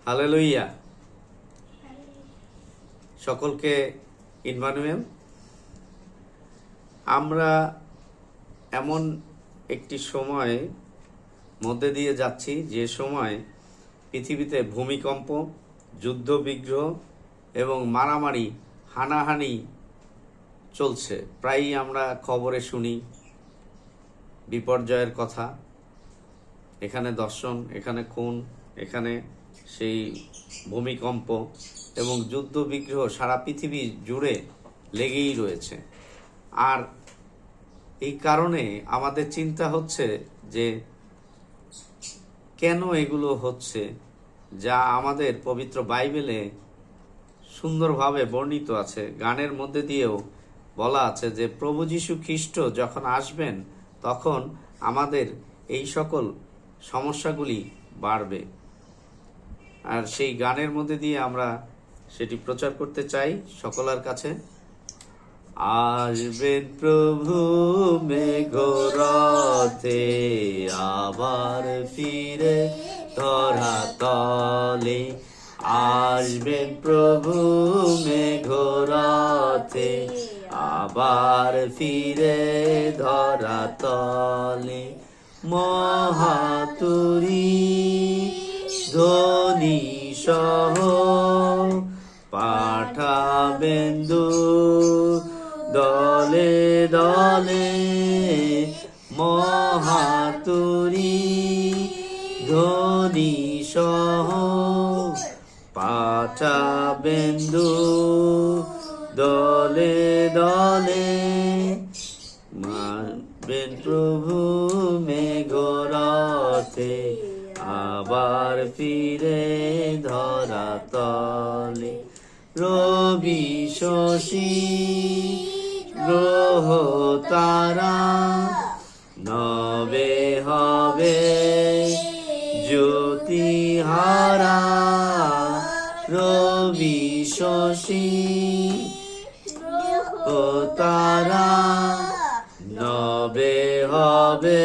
Hallelujah. সকলকে Emmanuel. আমরা এমন একটি সময় মধ্যে দিয়ে যাচ্ছি যে সময় পৃথিবীতে ভূমিকম্প, যুদ্ধ বিগ্রহ এবং মারামারি, হানাহানি চলছে। প্রায়ই আমরা খবরে শুনি বিপর্যয়ের কথা। এখানে দর্শন, এখানে খুন, এখানে সেই ভূমিকম্প এবং যুদ্ধ বিগ্রহ সারা পৃথিবী জুড়ে লেগেই রয়েছে। আর এই কারণে আমাদের চিন্তা হচ্ছে যে কেন এগুলো হচ্ছে, যা আমাদের পবিত্র বাইবেলে সুন্দরভাবে বর্ণিত আছে। গানের মধ্যে দিয়েও বলা আছে যে প্রভু যীশু খ্রিস্ট যখন আসবেন তখন আমাদের এই সকল সমস্যাগুলি বাড়বে। আর সেই গানের মধ্যে দিয়ে আমরা সেটি প্রচার করতে চাই সকলের কাছে। আসবেন প্রভু মেঘরথে, আবার ফিরে ধরা তলে। আসবেন প্রভু মেঘরথে, আবার ফিরে ধরা তলে। মহাতুরী ধ্বনি সহ পাঠাবেন দলে দলে। মহাতুরী ধ্বনি সহ পাঠাবেন দলে দলে। মানবেন প্রভু মেঘরথে, আবার ফিরে ধরা তলে। রবি শশী গ্রহ তারা নবে হবে জ্যোতিহারা। রবি শশী গ্রহ তারা নবে হবে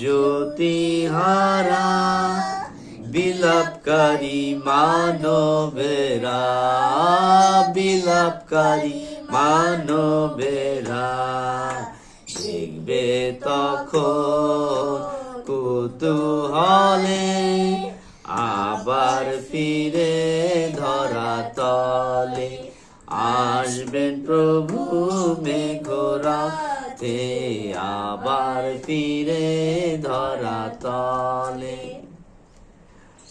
জ্যোতিহারা। বিলাপকারী মানবেরা, বিলাপকারী মানবেরা দেখবে তখন কুতূহলে, আবার ফিরে ধরা তলে। আসবেন প্রভু মেঘরথে, আবার ফিরে ধরা তলে।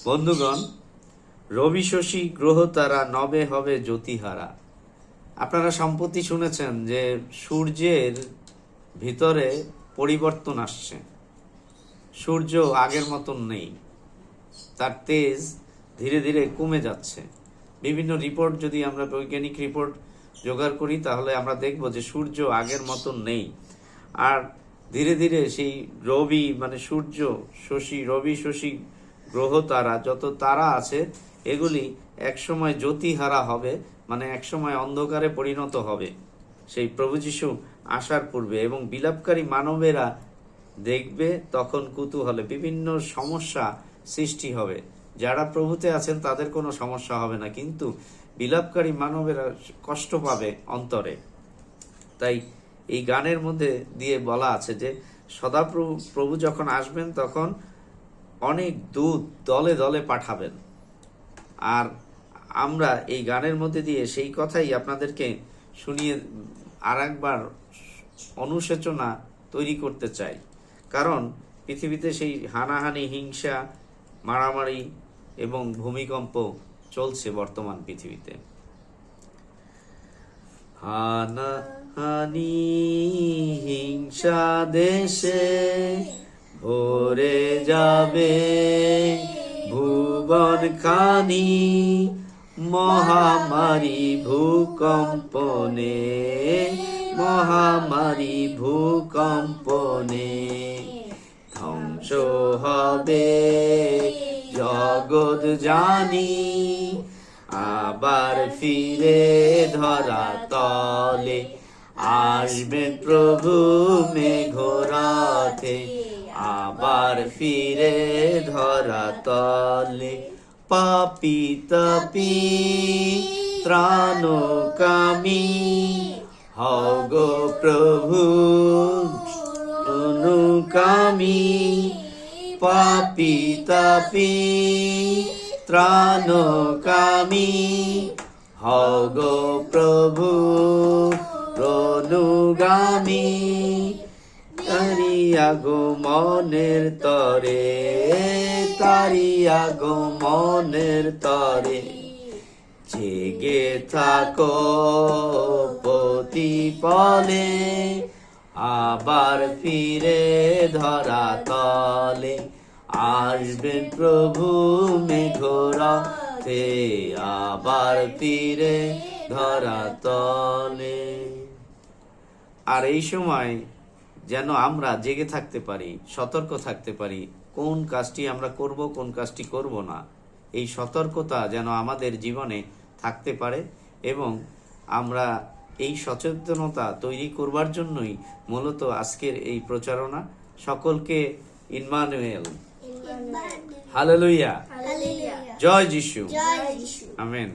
বন্ধুগণ, রবি শশী গ্রহ তারা নবে হবে জ্যোতিহারা। আপনারা সম্প্রতি শুনেছেন যে সূর্যের ভিতরে পরিবর্তন আসছে। সূর্য আগের মতন নেই, তার তেজ ধীরে ধীরে কমে যাচ্ছে। বিভিন্ন রিপোর্ট যদি আমরা বৈজ্ঞানিক রিপোর্ট জোগাড় করি তাহলে আমরা দেখব যে সূর্য আগের মতন নেই। আর ধীরে ধীরে সেই রবি মানে সূর্য, শশী, রবি শশী গ্রহ তারা, যত তারা আছে এগুলি একসময় জ্যোতিহারা হবে, মানে একসময় অন্ধকারে পরিণত হবে সেই প্রভু যীশু আসার পূর্বে। এবং বিলাপকারী মানবেরা দেখবে তখন কুতূহলে। বিভিন্ন সমস্যা সৃষ্টি হবে। যারা প্রভুতে আছেন তাদের কোনো সমস্যা হবে না, কিন্তু বিলাপকারী মানবেরা কষ্ট পাবে অন্তরে। তাই এই গানের মধ্যে দিয়ে বলা আছে যে সদাপ্রভু প্রভু যখন আসবেন তখন অনেক দূত দলে দলে পাঠাবেন। আর আমরা এই গানের মধ্যে দিয়ে সেই কথাই আপনাদেরকে শুনিয়ে আরেকবার অনুশোচনা তৈরি করতে চাই। কারণ পৃথিবীতে সেই হানাহানি, হিংসা, মারামারি এবং ভূমিকম্প চলছে বর্তমান পৃথিবীতে। হানাহানি হিংসা দেশে ভরে যাবে ভুবন খানি। মহামারী ভূকম্পনে, মহামারী ভূকম্পনে ধ্বংস হবে জগৎ জানি, আবার ফিরে ধরা তলে। আসবেন প্রভু মেঘরথে, আবার ফিরে ধরা তলে। পাপী তাপী ত্রাণকামী হও গো প্রভু অনুকামী পাপী তাপী ত্রাণকামী হও গো প্রভু অনুগামী তারিয়া গো মনের তরে তারিয়া গো মনের তরে জেগে থাকো প্রতিপলে আবার ফিরে ধরা তলে আসবেন প্রভু মেঘরাতে আবার ফিরে ধরা তলে। আর এই সময় যেন আমরা জেগে থাকতে পারি, সতর্ক থাকতে পারি, কোন কাজটি আমরা করব কোন কাজটি করব না, এই সতর্কতা যেন আমাদের জীবনে থাকতে পারে এবং আমরা এই সচেতনতা তৈরি করবার জন্যই মূলত আজকের এই প্রচারণা। সকলকে ইম্মানুয়েল, হালেলুয়া, জয় যিশু, আমেন।